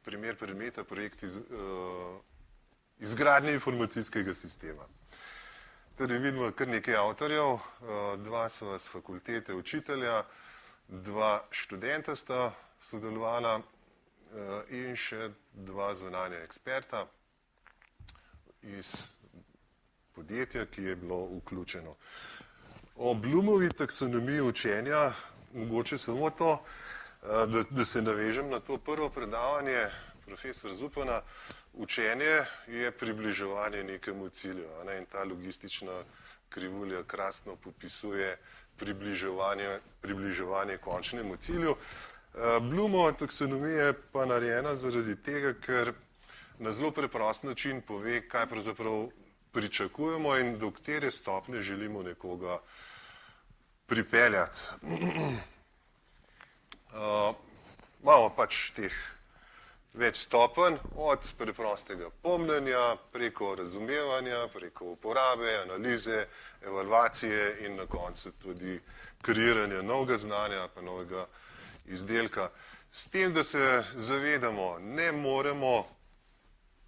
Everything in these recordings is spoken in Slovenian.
primer predmeta, projekt izgradnje informacijskega sistema. Torej vidimo kar nekaj avtorjev, dva so z fakultete učitelja, dva študenta sta sodelovala in še dva zunanja eksperta iz podjetja, ki je bilo vključeno. O Bloomovi taksonomiji učenja, mogoče samo to, da se navežem na to prvo predavanje profesor Zupana. Učenje je približevanje nekemu cilju, in ta logistična krivulja krasno popisuje približevanje končnemu cilju. Bloomova taksonomija je pa narejena zaradi tega, ker na zelo preprost način pove, kaj pravzaprav pričakujemo in do katere stopnje želimo nekoga pripeljati. Imamo pač teh več stopenj, od preprostega pomnjenja, preko razumevanja, preko uporabe, analize, evalvacije in na koncu tudi kreiranja novega znanja, pa novega izdelka. S tem, da se zavedamo, ne moremo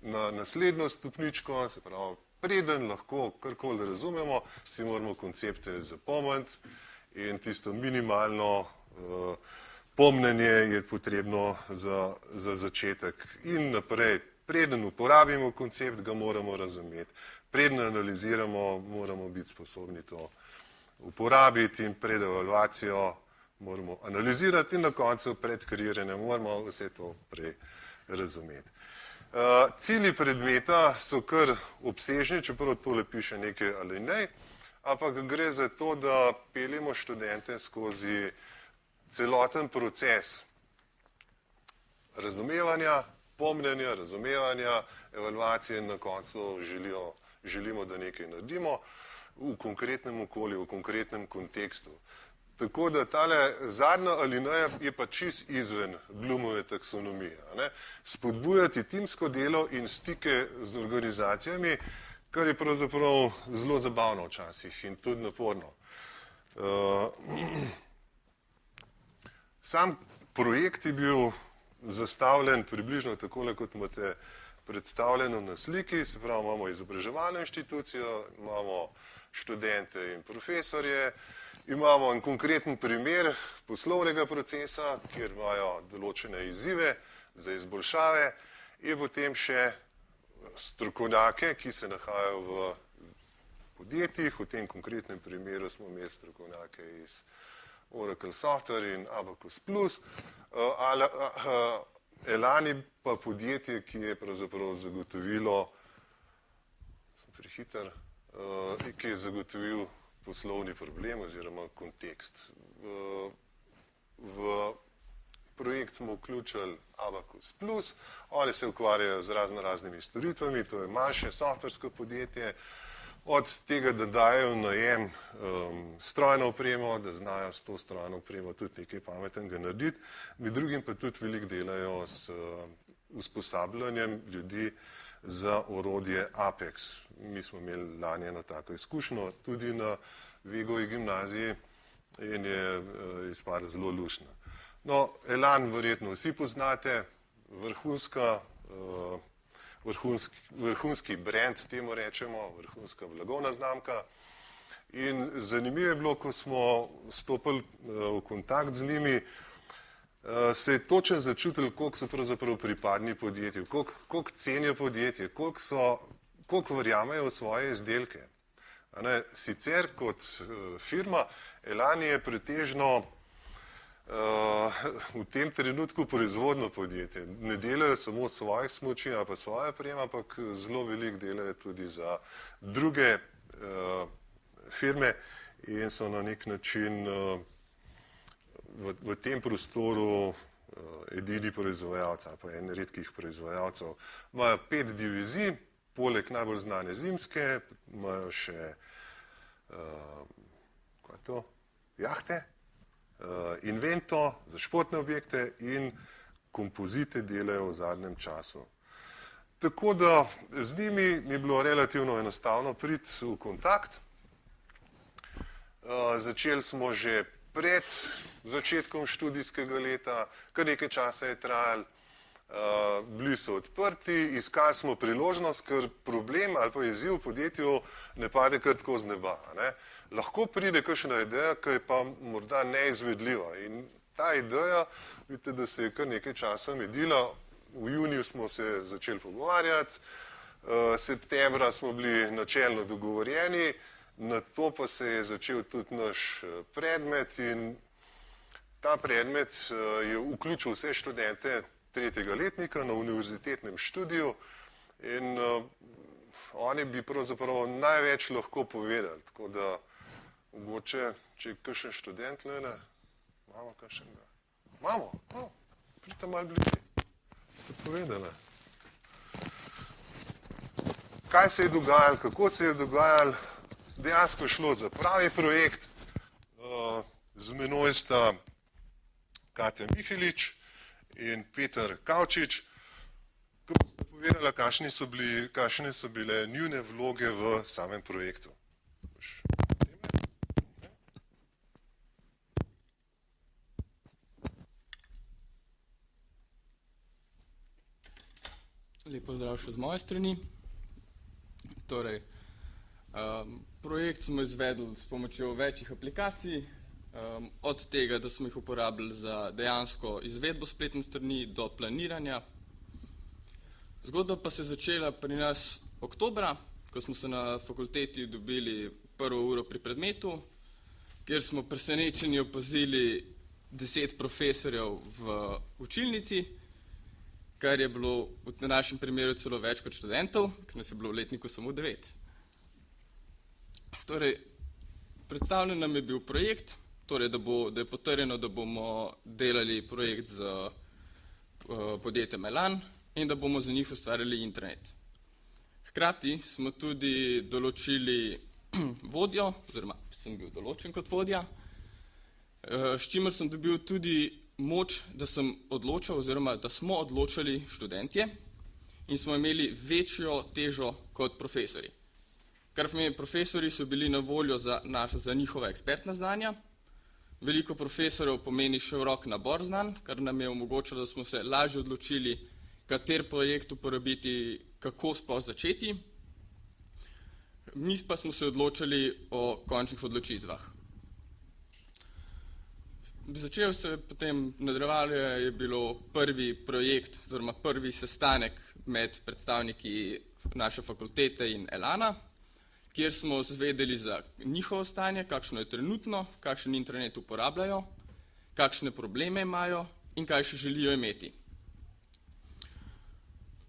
na naslednjo stopničko, se pravi, preden lahko karkoli razumemo, si moramo koncepte zapomniti in tisto minimalno pomnenje je potrebno za začetek in naprej. Preden uporabimo koncept, ga moramo razumeti. Preden analiziramo, moramo biti sposobni to uporabiti in pred evalvacijo moramo analizirati in na koncu pred kreiranjem moramo vse to prej razumeti. Cilji predmeta so kar obsežni, čeprav tole piše nekaj alinej, ampak gre za to, da peljemo študente skozi celoten proces razumevanja, pomnjenja, razumevanja, evalvacije in na koncu želimo, da nekaj naredimo v konkretnem okolju, v konkretnem kontekstu. Tako da tale zadnja alineja je pa čist izven Bloomove taksonomije. Spodbujati timsko delo in stike z organizacijami, kar je pravzaprav zelo zabavno včasih in tudi naporno. Sam projekt je bil zastavljen približno takole, kot imate predstavljeno na sliki, se pravi, imamo izobraževalno inštitucijo, imamo študente in profesorje, imamo en konkreten primer poslovnega procesa, kjer imajo določene izzive za izboljšave in potem še strokovnjake, ki se nahajajo v podjetjih. V tem konkretnem primeru smo imeli strokovnjake iz Oracle Software in Abacus Plus. Elan je pa podjetje, ki je pravzaprav zagotovilo, sem prehiter, ki je zagotovil poslovni problem oziroma kontekst. V projekt smo vključili Abacus Plus, oni se ukvarjajo z raznimi storitvami, to je manjše softversko podjetje, od tega, da dajo najem strojno opremo, da znajo s to strojno opremo tudi nekaj pametnega narediti, med drugim pa tudi veliko delajo s usposabljanjem ljudi za orodje Apex. Mi smo imeli lani eno tako izkušnjo tudi na Vegovi gimnaziji in je izpadla zelo luštna. No, Elan verjetno vsi poznate, vrhunski brand, temu rečemo, vrhunska blagovna znamka. In zanimivo je bilo, ko smo stopili v kontakt z njimi, se je točno začutili, koliko so pravzaprav pripadni podjetju, koliko cenijo podjetje, koliko verjamejo v svoje izdelke. Sicer kot firma Elan je pretežno v tem trenutku proizvodno podjetje. Ne delajo samo svojih smuči ali pa svoje opreme, ampak zelo veliko delajo tudi za druge firme in so na nek način v tem prostoru edini proizvajalci ali pa en redkih proizvajalcev. Imajo 5 divizij, poleg najbolj znane zimske, imajo še jahte, Invento za športne objekte in kompozite delajo v zadnjem času. Tako da z njimi je bilo relativno enostavno priti v kontakt. Začeli smo že pred začetkom študijskega leta, kar nekaj časa je trajalo. bili so odprti, iskali smo priložnost, ker problem ali pa izziv v podjetju ne pade kar tako z neba. Ne. Lahko pride kakšna ideja, ki je pa morda neizvedljiva. In ta ideja, vidite, da se je kar nekaj časa medila. V juniju smo se začeli pogovarjati, septembra smo bili načelno dogovorjeni, na to pa se je začel tudi naš predmet in ta predmet je vključil vse študente tretjega letnika na univerzitetnem študiju in oni bi pravzaprav največ lahko povedali. Tako da mogoče, če je kakšen študent, imamo kakšnega? Imamo? Pridite malo bližje. Ste povedali. Kaj se je dogajalo, kako se je dogajalo? Dejansko je šlo za pravi projekt. Z menoj sta Katja Mihelič in Peter Kavčič. Kako ste povedali, kakšne so bile njune vloge v samem projektu? Lep pozdrav še z moje strani. Torej, projekt smo izvedli s pomočjo večjih aplikacij, od tega, da smo jih uporabljali za dejansko izvedbo spletne strani do planiranja. Zgodba pa se je začela pri nas oktobra, ko smo se na fakulteti dobili prvo uro pri predmetu, kjer smo presenečeni opazili 10 profesorjev v učilnici, kar je bilo v našem primeru celo več kot študentov, ker nas je bilo v letniku samo 9. Torej, predstavljen nam je bil projekt, torej, da je potrjeno, da bomo delali projekt z podjetjem Elan in da bomo za njih ustvarjali intranet. Hkrati smo tudi določili vodjo, oziroma sem bil določen kot vodja, s čimer sem dobil tudi moč, da sem odločal, oziroma da smo odločali študentje in smo imeli večjo težo kot profesori. Kar pomeni, profesori so bili na voljo za njihova ekspertna znanja, veliko profesorjev pomeni širok nabor znanj, kar nam je omogočilo, da smo se lažje odločili, kater projekt uporabiti, kako sploh začeti. Mi pa smo se odločili o končnih odločitvah. Začel se potem nadaljeval je bilo prvi projekt, oziroma prvi sestanek med predstavniki naše fakultete in Elana, kjer smo zvedeli za njihovo stanje, kakšno je trenutno, kakšen intranet uporabljajo, kakšne probleme imajo in kaj še želijo imeti.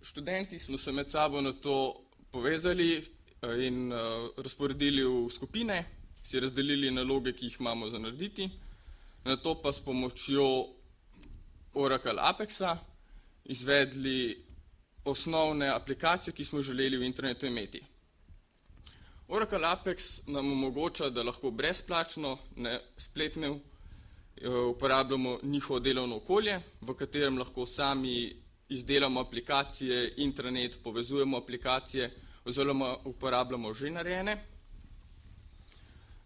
Študenti smo se med sabo na to povezali in razporedili v skupine, si razdelili naloge, ki jih imamo za narediti, na to pa s pomočjo Oracle Apexa izvedli osnovne aplikacije, ki smo želeli v internetu imeti. Oracle Apex nam omogoča, da lahko brezplačno na spletnem uporabljamo njihovo delovno okolje, v katerem lahko sami izdelamo aplikacije, intranet, povezujemo aplikacije oziroma uporabljamo že narejene.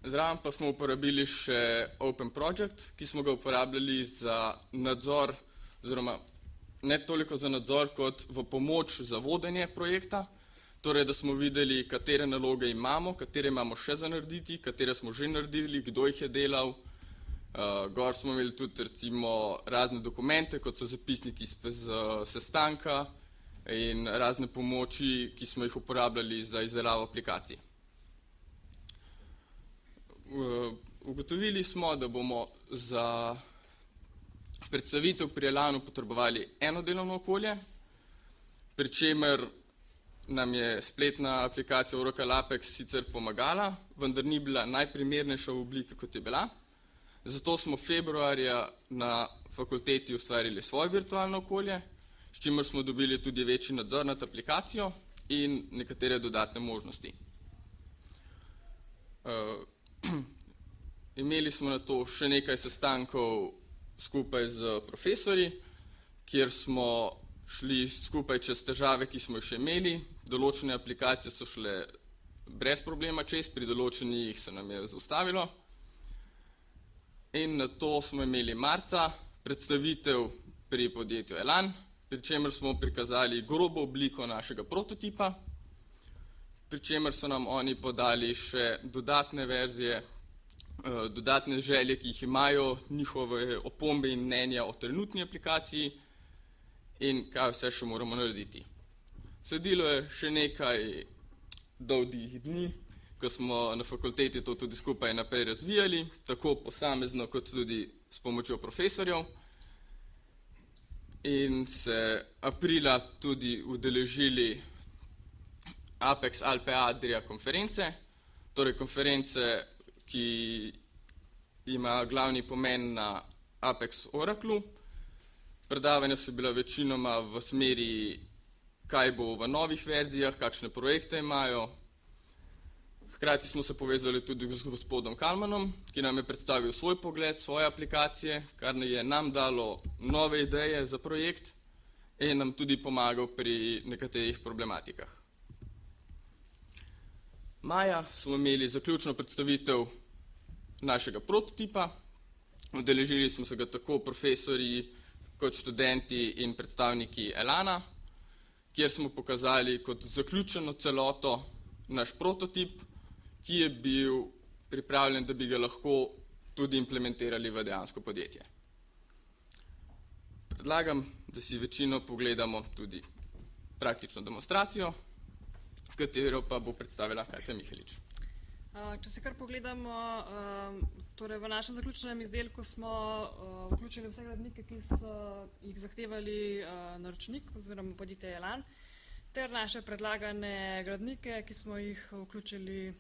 Zraven pa smo uporabili še Open Project, ki smo ga uporabljali za nadzor, oziroma ne toliko za nadzor, kot v pomoč za vodenje projekta, torej da smo videli, katere naloge imamo, katere imamo še za narediti, katere smo že naredili, kdo jih je delal. Gor smo imeli tudi recimo razne dokumente, kot so zapisniki z sestanka in razne pomoči, ki smo jih uporabljali za izdelavo aplikacij. Ugotovili smo, da bomo za predstavitev pri Elanu potrebovali eno delovno okolje, pri čemer nam je spletna aplikacija Oracle Apex sicer pomagala, vendar ni bila najprimernejša v obliki, kot je bila. Zato smo februarja na fakulteti ustvarili svoje virtualno okolje, s čimer smo dobili tudi večji nadzor nad aplikacijo in nekatere dodatne možnosti. Imeli smo na to še nekaj sestankov skupaj z profesorji, kjer smo šli skupaj čez težave, ki smo jih še imeli. Določene aplikacije so šle brez problema čez, pri določenih se nam je zaustavilo. In na to smo imeli marca predstavitev pri podjetju Elan, pri čemer smo prikazali grobo obliko našega prototipa, pri čemer so nam oni podali še dodatne verzije, dodatne želje, ki jih imajo, njihove opombe in mnenja o trenutni aplikaciji in kaj vse še moramo narediti. Sledilo je še nekaj dolgih dni, ko smo na fakulteti to tudi skupaj naprej razvijali, tako posamezno kot tudi s pomočjo profesorjev. In se aprila tudi udeležili Apex Alpe Adria konference, torej konference, ki ima glavni pomen na Apex Oraclu. Predavanja so bila večinoma v smeri, kaj bo v novih verzijah, kakšne projekte imajo. Hkrati smo se povezali tudi z gospodom Kalmanom, ki nam je predstavil svoj pogled, svoje aplikacije, kar je nam dalo nove ideje za projekt in nam tudi pomagal pri nekaterih problematikah. Maja smo imeli zaključno predstavitev našega prototipa. Udeležili smo se ga tako profesorji kot študenti in predstavniki Elana, kjer smo pokazali kot zaključeno celoto naš prototip, ki je bil pripravljen, da bi ga lahko tudi implementirali v dejansko podjetje. Predlagam, da si večino pogledamo tudi praktično demonstracijo, katero pa bo predstavila Katja Mihelič. Če se kar pogledamo, torej v našem zaključenem izdelku smo vključili vse gradnike, ki so jih zahtevali naročnik oziroma podjetje Elan, ter naše predlagane gradnike, ki smo jih vključili.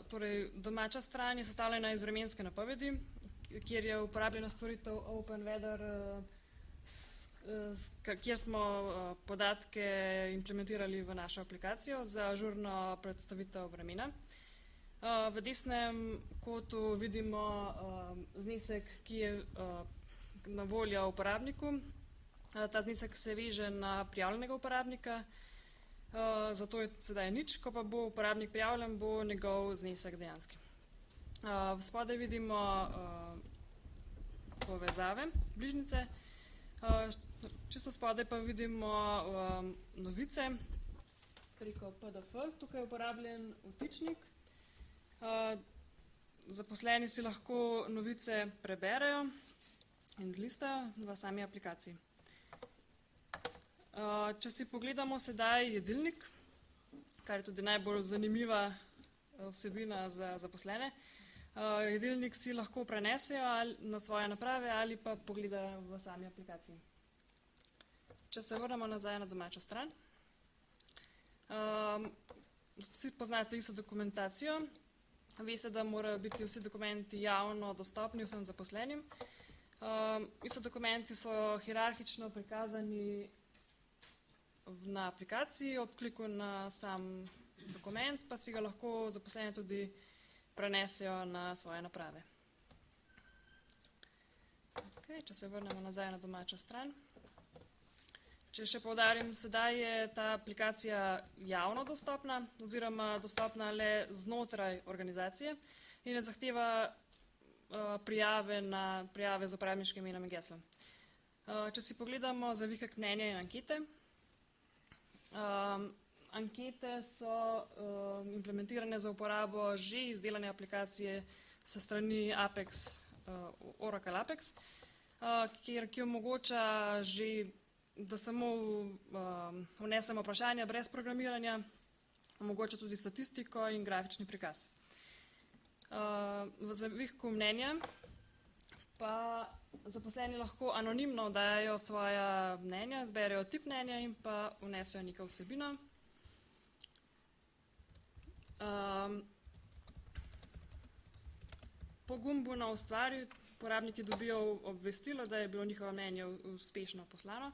Torej, domača stran je sestavljena iz vremenske napovedi, kjer je uporabljena storitev OpenWeather, kjer smo podatke implementirali v našo aplikacijo za ažurno predstavitev vremena. V desnem kotu vidimo znesek, ki je na voljo uporabniku. Ta znesek se veže na prijavljenega uporabnika, zato je sedaj nič, ko pa bo uporabnik prijavljen, bo njegov znesek dejanski. Spodaj vidimo povezave, bližnjice. Čisto spodaj pa vidimo novice preko PDF. Tukaj je uporabljen vtičnik. Zaposleni si lahko novice preberejo in zlistajo v sami aplikaciji. Če si pogledamo sedaj jedilnik, kar je tudi najbolj zanimiva vsebina za zaposlene, jedilnik si lahko prenesejo na svoje naprave ali pa pogledajo v sami aplikaciji. Če se vrnemo nazaj na domačo stran, vsi poznate ISO dokumentacijo, veste, da morajo biti vsi dokumenti javno dostopni vsem zaposlenim. ISO dokumenti so hierarhično prikazani na aplikaciji, ob kliku na sam dokument pa si ga lahko zaposleni tudi prenesejo na svoje naprave. Če se vrnemo nazaj na domačo stran. Če še poudarim, sedaj je ta aplikacija javno dostopna oziroma dostopna le znotraj organizacije in ne zahteva prijave z uporabniškim imenom in geslom. Če si pogledamo zavihek mnenja in ankete, ankete so implementirane za uporabo že izdelane aplikacije s strani Apex, Oracle Apex, ki omogoča že, da samo vnesemo vprašanja brez programiranja, omogoča tudi statistiko in grafični prikaz. V zavihku mnenja pa zaposleni lahko anonimno dajo svoja mnenja, zberejo tip mnenja in pa vnesejo neko vsebino. Po gumbu na ustvari uporabniki dobijo obvestilo, da je bilo njihovo mnenje uspešno poslano.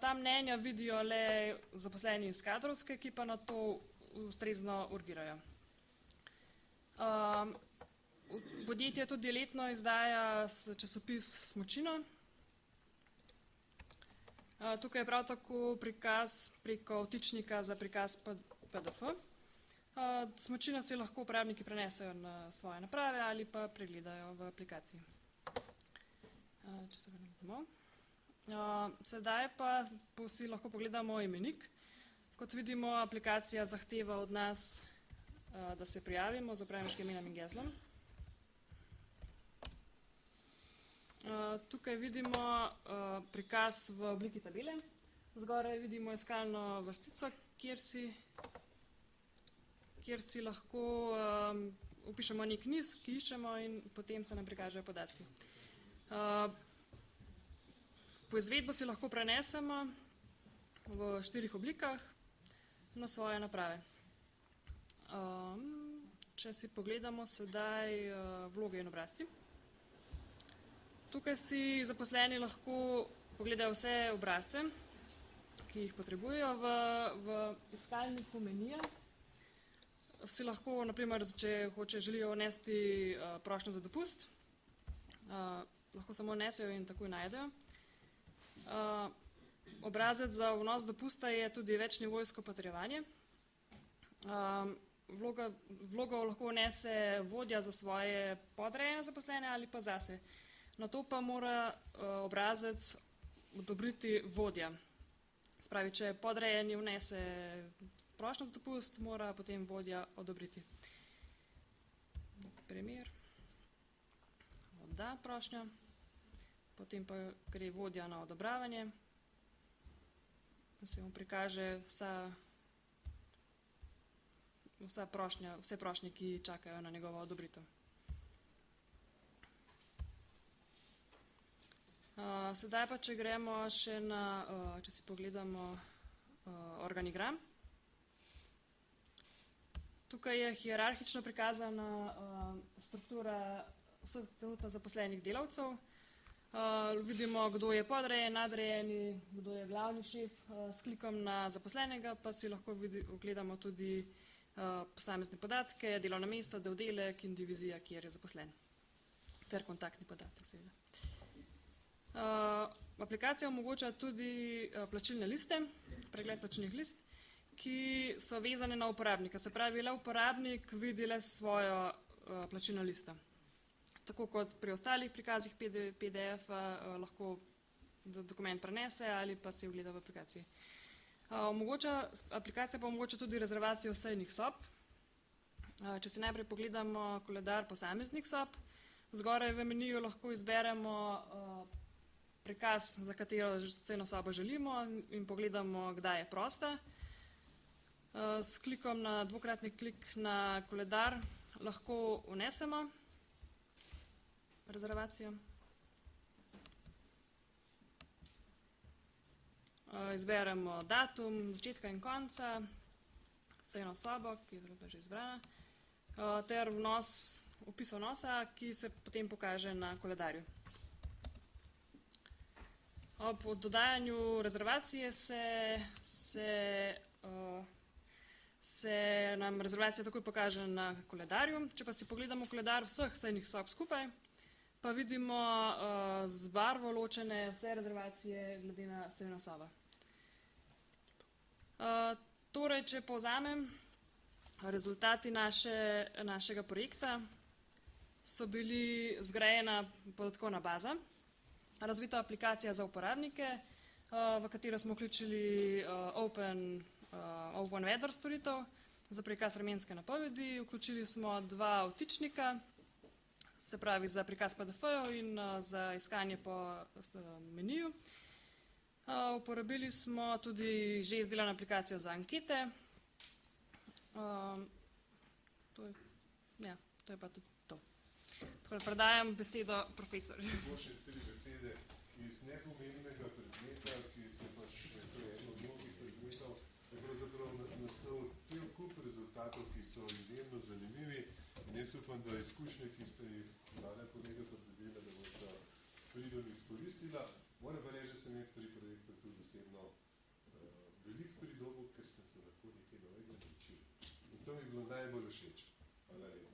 Ta mnenja vidijo le zaposleni iz kadrovske, ki pa na to ustrezno urgirajo. Podjetje tudi letno izdaja časopis Smučino. Tukaj je prav tako prikaz preko vtičnika za prikaz PDF. Smučino si lahko uporabniki prenesejo na svoje naprave ali pa pregledajo v aplikaciji. Če se vrnem domov. Sedaj pa si lahko pogledamo imenik. Kot vidimo, aplikacija zahteva od nas, da se prijavimo z upravniškim imenom in geslom. Tukaj vidimo prikaz v obliki tabele. Zgoraj vidimo iskalno vrstico, kjer si lahko vpišemo nek niz, ki iščemo in potem se nam prikažejo podatki. Poizvedbo si lahko prenesemo v 4 oblikah na svoje naprave. Če si pogledamo sedaj vloge in obrazci. Tukaj si zaposleni lahko pogledajo vse obrazce, ki jih potrebujejo v iskalniku menija. Si lahko, naprimer, če želijo vnesti prošnjo za dopust, lahko samo vnesejo in takoj najdejo. Obrazec za vnos dopusta je tudi večnivojsko potrjevanje. Vlogo lahko vnese vodja za svoje podrejene zaposlene ali pa zase. Na to pa mora obrazec odobriti vodja. Spravi, če podrejeni vnese prošnjo za dopust, mora potem vodja odobriti. Primer. Odda prošnjo. Potem pa gre vodja na odobravanje. Se mu prikaže vse prošnje, ki čakajo na njegovo odobritev. Sedaj pa, če gremo še če si pogledamo organigram. Tukaj je hierarhično prikazana struktura vseh trenutno zaposlenih delavcev. Vidimo, kdo je podrejen, nadrejeni, kdo je glavni šef. S klikom na zaposlenega pa si lahko ogledamo tudi posamezne podatke, delovna mesta, oddelek in divizija, kjer je zaposlen. Ter kontaktni podatek, seveda. Aplikacija omogoča tudi plačilne liste, pregled plačilnih list, ki so vezane na uporabnika. Se pravi, le uporabnik vidi le svojo plačilno listo. Tako kot pri ostalih prikazih PDF-a lahko dokument prenese ali pa si ogleda v aplikaciji. Aplikacija pa omogoča tudi rezervacijo sejnih sob. Če si najprej pogledamo koledar posameznih sob, zgoraj v meniju lahko izberemo prikaz, za katero sejno sobo želimo in pogledamo, kdaj je prosta. S klikom na dvokratni klik na koledar lahko vnesemo rezervacijo. Izberemo datum začetka in konca, sejno sobo, ki je trenutno že izbrana, ter opis vnosa, ki se potem pokaže na koledarju. Ob dodajanju rezervacije se nam rezervacija takoj pokaže na koledarju. Če pa si pogledamo koledar vseh sejnih sob skupaj, pa vidimo z barvo ločene vse rezervacije glede na sejno sobo. Torej, če povzamem, rezultati našega projekta so bili zgrajena podatkovna baza, razvita aplikacija za uporabnike, v katero smo vključili Open Weather storitev za prikaz vremenske napovedi, vključili smo 2 vtičnika, se pravi za prikaz PDF-jev in za iskanje po meniju. Uporabili smo tudi že izdelano aplikacijo za ankete. To je pa tudi to. Tako da predajam besedo profesorju. Bo še 3 besede iz nepomembnega predmeta, ki se pač, to je eno od mnogih predmetov, je pravzaprav nastal cel kup rezultatov, ki so izjemno zanimivi. In jaz upam, da izkušnje, ki ste jih mlada kolega pridobila, da boste s pridom izkoristila. Moram pa reči, da sem jaz pri projektu tudi osebno veliko pridobil, ker sem se lahko nekaj novega naučil. In to mi je bilo najbolj všeč. Hvala lepa.